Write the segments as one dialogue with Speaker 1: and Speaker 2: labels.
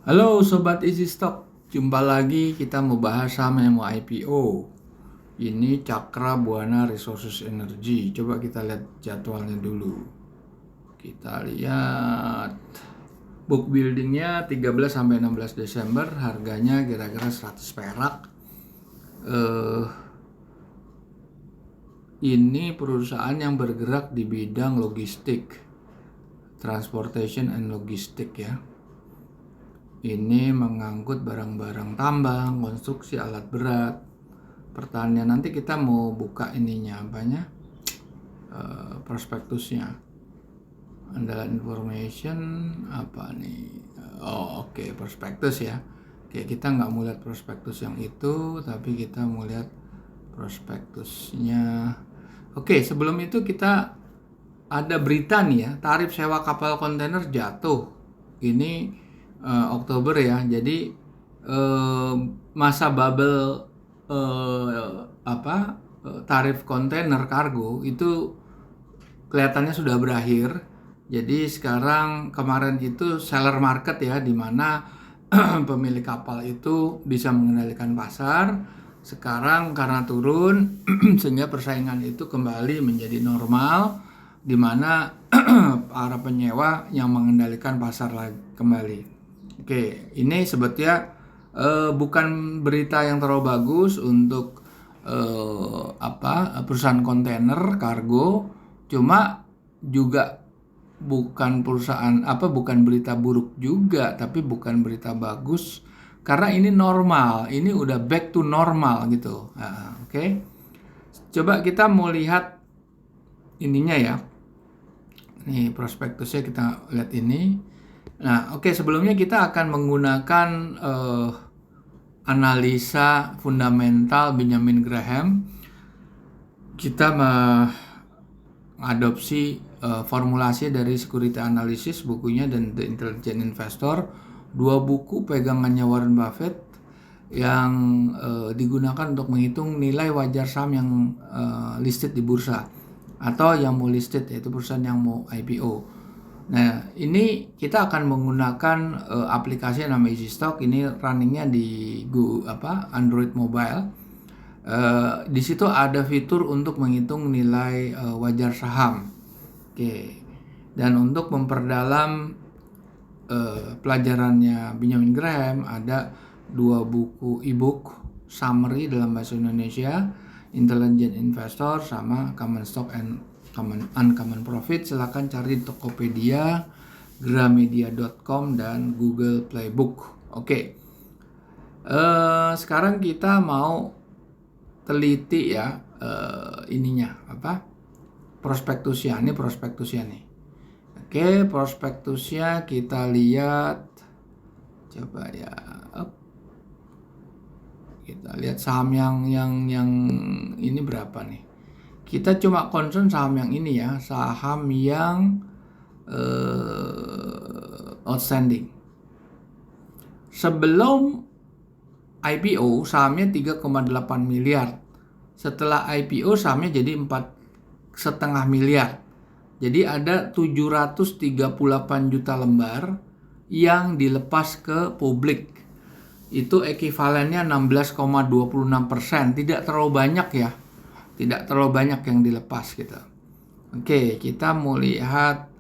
Speaker 1: Halo Sobat Easy Stock, jumpa lagi kita mau bahas saham yang mau IPO. Ini Cakra Buana Resources Energy. Coba kita lihat jadwalnya dulu. Kita lihat book buildingnya 13 sampai 16 Desember, harganya kira-kira 100 perak. Ini perusahaan yang bergerak di bidang logistik, transportation and logistik ya. Ini mengangkut barang-barang tambang, konstruksi alat berat, pertanian. Nanti kita mau buka ininya apanya, prospektusnya. Andalan information apa nih? Oke, prospektus ya. Oke, kita nggak mau lihat prospektus yang itu, tapi kita mau lihat prospektusnya. Oke, sebelum itu kita ada berita nih ya, tarif sewa kapal kontainer jatuh. Ini Oktober ya, jadi masa bubble tarif kontainer kargo itu kelihatannya sudah berakhir. Jadi sekarang kemarin itu seller market ya, di mana pemilik kapal itu bisa mengendalikan pasar. Sekarang karena turun sehingga persaingan itu kembali menjadi normal, di mana para penyewa yang mengendalikan pasar lagi kembali. Oke, ini sebetulnya bukan berita yang terlalu bagus untuk perusahaan kontainer kargo, cuma juga bukan bukan berita buruk juga, tapi bukan berita bagus karena ini normal, ini udah back to normal gitu. Oke. Coba kita mau lihat ininya ya. Nih prospektusnya kita lihat ini. Nah, oke, sebelumnya kita akan menggunakan analisa fundamental Benjamin Graham. Kita mengadopsi formulasi dari Security Analysis bukunya dan The Intelligent Investor, dua buku pegangannya Warren Buffett yang digunakan untuk menghitung nilai wajar saham yang listed di bursa atau yang mau listed, yaitu perusahaan yang mau IPO. Nah, ini kita akan menggunakan aplikasi yang namanya Easy Stock. Ini runningnya di Android mobile. Di situ ada fitur untuk menghitung nilai wajar saham. Oke. Dan untuk memperdalam pelajarannya Benjamin Graham, ada dua buku ebook summary dalam bahasa Indonesia, Intelligent Investor sama Common Stock and Uncommon Profit. Silakan cari di Tokopedia, gramedia.com dan Google Playbook. Oke. Sekarang kita mau teliti ya prospektusnya. Ini prospektusnya nih. Oke, prospektusnya kita lihat. Coba ya. Kita lihat saham yang ini berapa nih. Kita cuma concern saham yang ini ya, saham yang outstanding. Sebelum IPO sahamnya 3,8 miliar. Setelah IPO sahamnya jadi 4,5 miliar. Jadi ada 738 juta lembar yang dilepas ke publik. Itu ekivalennya 16,26%. Tidak terlalu banyak ya. Tidak terlalu banyak yang dilepas gitu. Oke, kita mau lihat.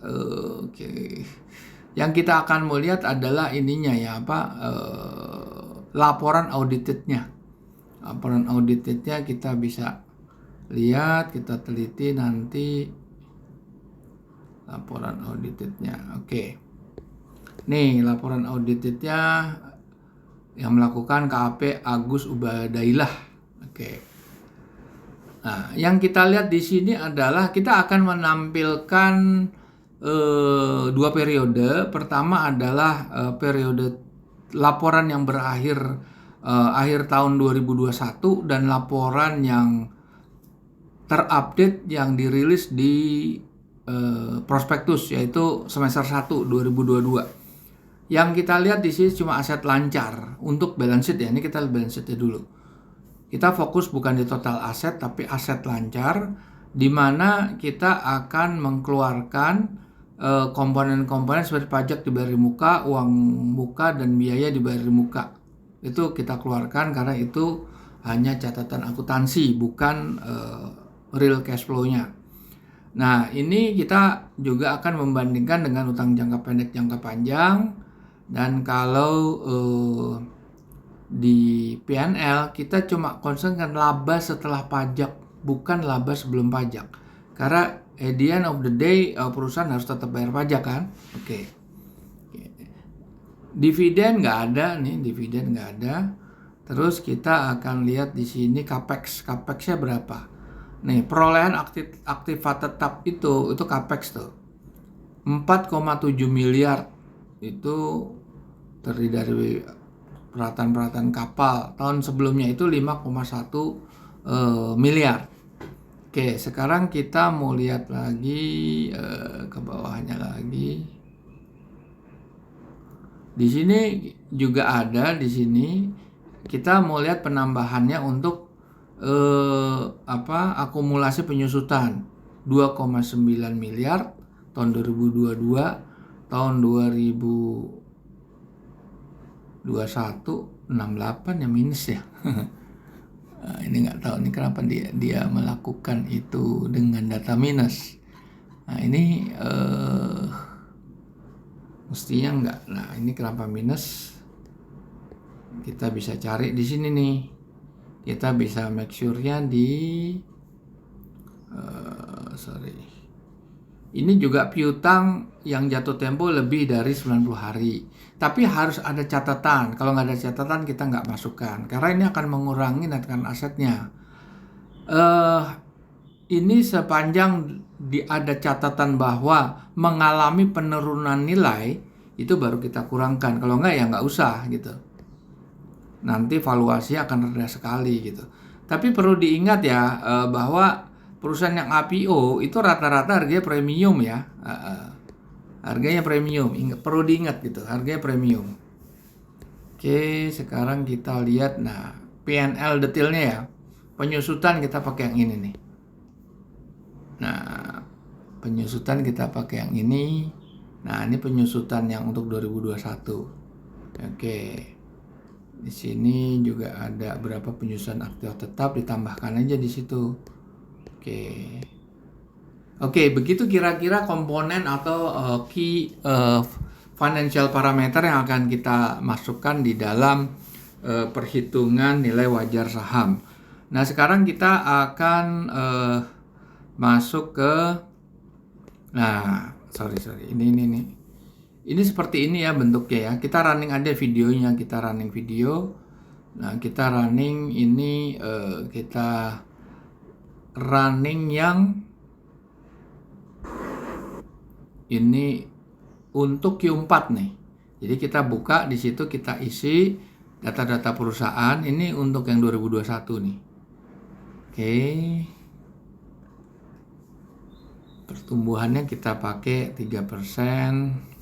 Speaker 1: Yang kita akan mau lihat adalah ininya ya, laporan auditednya. Laporan auditednya kita bisa lihat, kita teliti nanti laporan auditednya. Oke. Nih, laporan auditednya yang melakukan KAP Agus Ubadailah. Oke. Nah, yang kita lihat di sini adalah kita akan menampilkan dua periode. Pertama adalah periode laporan yang berakhir akhir tahun 2021 dan laporan yang terupdate yang dirilis di prospektus, yaitu semester 1 2022. Yang kita lihat di sini cuma aset lancar. Untuk balance sheet ya, ini kita lihat balance sheet-nya dulu. Kita fokus bukan di total aset tapi aset lancar, di mana kita akan mengeluarkan komponen-komponen seperti pajak dibayar di muka, uang muka, dan biaya dibayar di muka. Itu kita keluarkan karena itu hanya catatan akuntansi, bukan real cash flow-nya. Nah, ini kita juga akan membandingkan dengan utang jangka pendek, jangka panjang. Dan kalau di P&L kita cuma concern kan laba setelah pajak, bukan laba sebelum pajak. Karena at the end of the day perusahaan harus tetap bayar pajak kan. Oke. Dividen nggak ada nih, dividen nggak ada. Terus kita akan lihat di sini capex, capexnya berapa. Nih, perolehan aktiva tetap itu capex tuh 4,7 miliar. Itu terdiri dari peralatan kapal. Tahun sebelumnya itu 5,1 miliar. Oke, sekarang kita mau lihat lagi ke bawahnya lagi. Di sini juga ada, di sini kita mau lihat penambahannya untuk akumulasi penyusutan 2,9 miliar tahun 2022, tahun 2021 68 ya minus ya. Nah, ini nggak tahu nih kenapa dia melakukan itu dengan data minus. Nah, ini mestinya nggak. Nah, ini kenapa minus? Kita bisa cari di sini nih. Kita bisa make sure-nya di ini juga piutang yang jatuh tempo lebih dari 90 hari. Tapi harus ada catatan. Kalau nggak ada catatan kita nggak masukkan. Karena ini akan mengurangi net current asetnya. Ini sepanjang ada catatan bahwa mengalami penurunan nilai, itu baru kita kurangkan. Kalau nggak ya nggak usah gitu. Nanti valuasi akan rendah sekali gitu. Tapi perlu diingat ya bahwa perusahaan yang IPO itu rata-rata harganya premium ya. Harganya premium, perlu diingat gitu, harganya premium. Oke, sekarang kita lihat P&L detailnya ya. Penyusutan kita pakai yang ini nih. Nah, penyusutan kita pakai yang ini. Nah, ini penyusutan yang untuk 2021. Oke. Di sini juga ada berapa penyusutan aktiva tetap, ditambahkan aja di situ. Oke, begitu kira-kira komponen atau key financial parameter yang akan kita masukkan di dalam perhitungan nilai wajar saham. Nah, sekarang kita akan masuk ke ini seperti ini ya bentuknya ya. Kita running aja videonya, kita running video. Nah, kita running ini kita running yang ini untuk Q4 nih. Jadi kita buka di situ, kita isi data-data perusahaan. Ini untuk yang 2021 nih. Oke. Pertumbuhannya kita pakai 3%.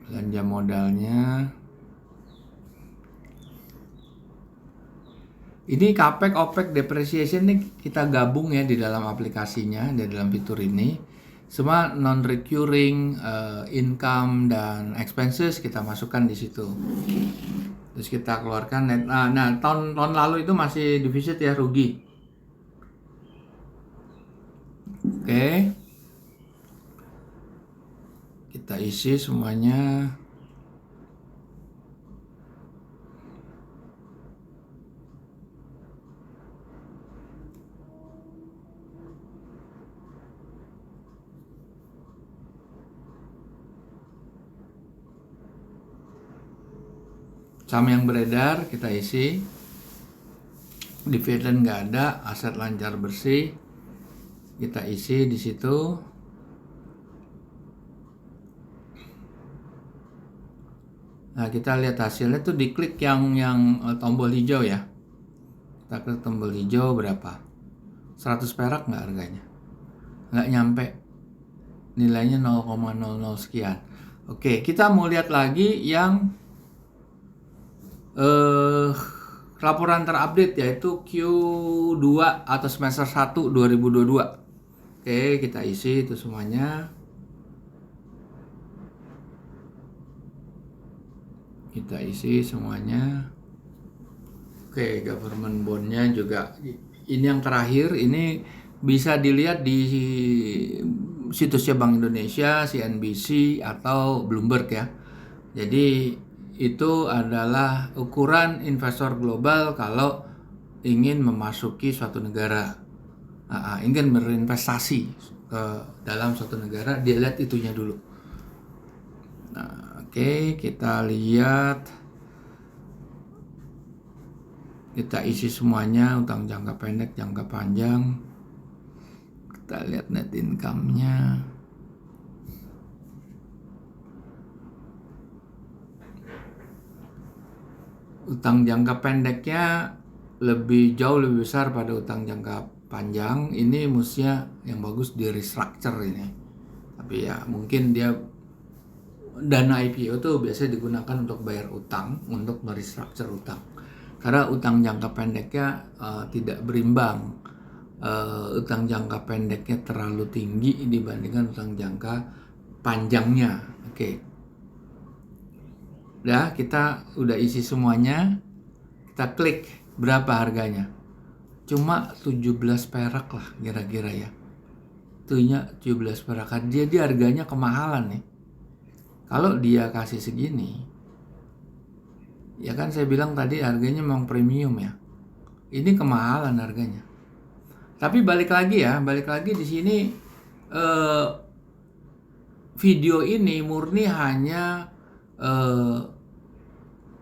Speaker 1: Belanja modalnya. Ini capex, OPEX, depreciation nih kita gabung ya di dalam aplikasinya, di dalam fitur ini. Semua non-recurring income dan expenses kita masukkan di situ. Terus kita keluarkan net. Nah, tahun lalu itu masih defisit ya, rugi. Oke. Kita isi semuanya. Saham yang beredar kita isi. Dividen nggak ada, aset lancar bersih kita isi di situ. Nah, kita lihat hasilnya tuh diklik yang tombol hijau ya. Kita klik tombol hijau berapa? 100 perak nggak harganya? Nggak nyampe. Nilainya 0,00 sekian. Oke, kita mau lihat lagi yang laporan terupdate yaitu Q2 atau semester 1 2022. Oke, kita isi itu semuanya. Kita isi semuanya. Oke, government bondnya juga. Ini yang terakhir, ini bisa dilihat di situsnya Bank Indonesia, CNBC, atau Bloomberg ya. Jadi itu adalah ukuran investor global kalau ingin memasuki suatu negara, ingin berinvestasi ke dalam suatu negara, dia lihat itunya dulu. Nah, oke, kita lihat. Kita isi semuanya, utang jangka pendek, jangka panjang. Kita lihat net income-nya. Utang jangka pendeknya jauh lebih besar pada utang jangka panjang. Ini mestinya yang bagus di restructure ini. Tapi ya mungkin dia dana IPO tuh biasanya digunakan untuk bayar utang, untuk merestructure utang. Karena utang jangka pendeknya tidak berimbang. Utang jangka pendeknya terlalu tinggi dibandingkan utang jangka panjangnya. Oke. Udah, kita udah isi semuanya. Kita klik berapa harganya. Cuma 17 perak lah kira-kira ya. Itunya 17 perak. Jadi harganya kemahalan nih. Kalau dia kasih segini, ya kan saya bilang tadi harganya memang premium ya. Ini kemahalan harganya. Tapi balik lagi di sini video ini murni hanya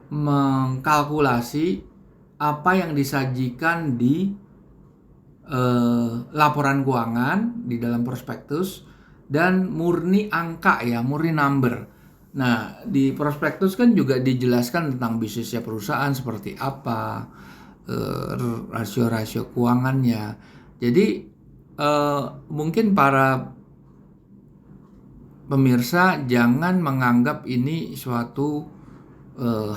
Speaker 1: mengkalkulasi apa yang disajikan di laporan keuangan di dalam prospektus dan murni angka ya, murni number. Nah, di prospektus kan juga dijelaskan tentang bisnisnya perusahaan seperti apa, rasio-rasio keuangannya. Jadi mungkin para pemirsa jangan menganggap ini suatu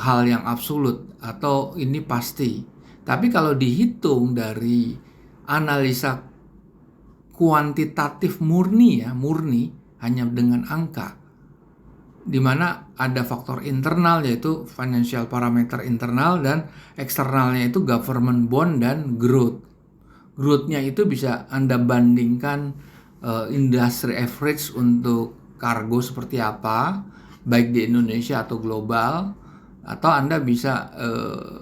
Speaker 1: hal yang absolut atau ini pasti. Tapi kalau dihitung dari analisa kuantitatif murni hanya dengan angka, di mana ada faktor internal yaitu financial parameter internal dan eksternalnya itu government bond dan growth. Growth-nya itu bisa Anda bandingkan industry average untuk kargo seperti apa, baik di Indonesia atau global, atau Anda bisa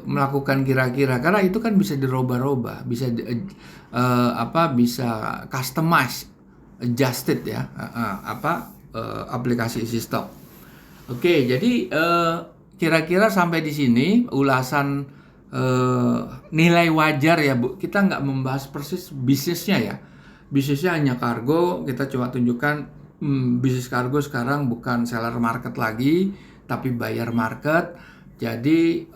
Speaker 1: melakukan kira-kira, karena itu kan bisa dirubah-rubah, bisa bisa customize, adjusted ya, aplikasi isi stok. Oke, jadi kira-kira sampai di sini ulasan nilai wajar ya Bu. Kita nggak membahas persis bisnisnya ya. Bisnisnya hanya kargo, kita cuma tunjukkan bisnis kargo sekarang bukan seller market lagi, tapi buyer market. Jadi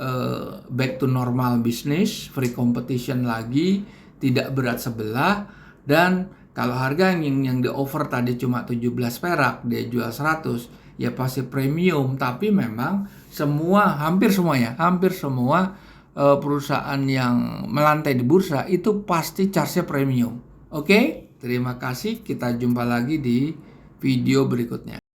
Speaker 1: back to normal bisnis, free competition lagi, tidak berat sebelah. Dan kalau harga yang di offer tadi cuma 17 perak, dia jual 100, ya pasti premium. Tapi memang hampir semua perusahaan yang melantai di bursa itu pasti charge-nya premium. Oke, terima kasih. Kita jumpa lagi di video berikutnya.